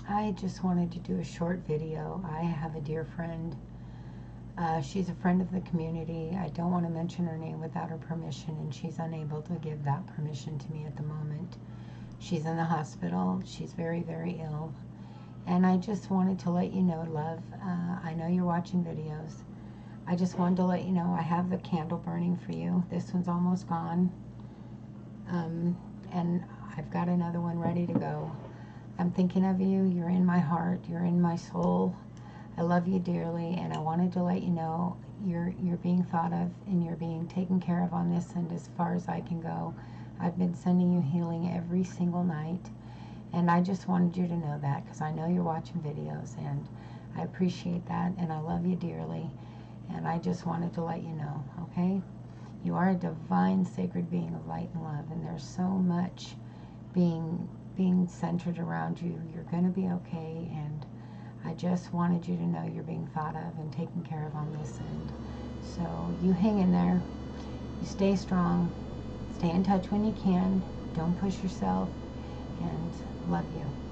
I just wanted to do a short video. I have a dear friend. She's a friend of the community. I don't want to mention her name without her permission, and she's unable to give that permission to me at the moment. She's in the hospital. She's very, very ill. And I just wanted to let you know, love, I know you're watching videos. I just wanted to let you know I have the candle burning for you. This one's almost gone. And I've got another one ready to go. I'm thinking of you. You're in my heart. You're in my soul. I love you dearly, and I wanted to let you know you're being thought of and you're being taken care of on this end as far as I can go. I've been sending you healing every single night, and I just wanted you to know that because I know you're watching videos, and I appreciate that, and I love you dearly, and I just wanted to let you know, okay? You are a divine, sacred being of light and love, and there's so much being centered around you. You're going to be okay, and I just wanted you to know you're being thought of and taken care of on this end. So you hang in there. You stay strong. Stay in touch when you can. Don't push yourself, and love you.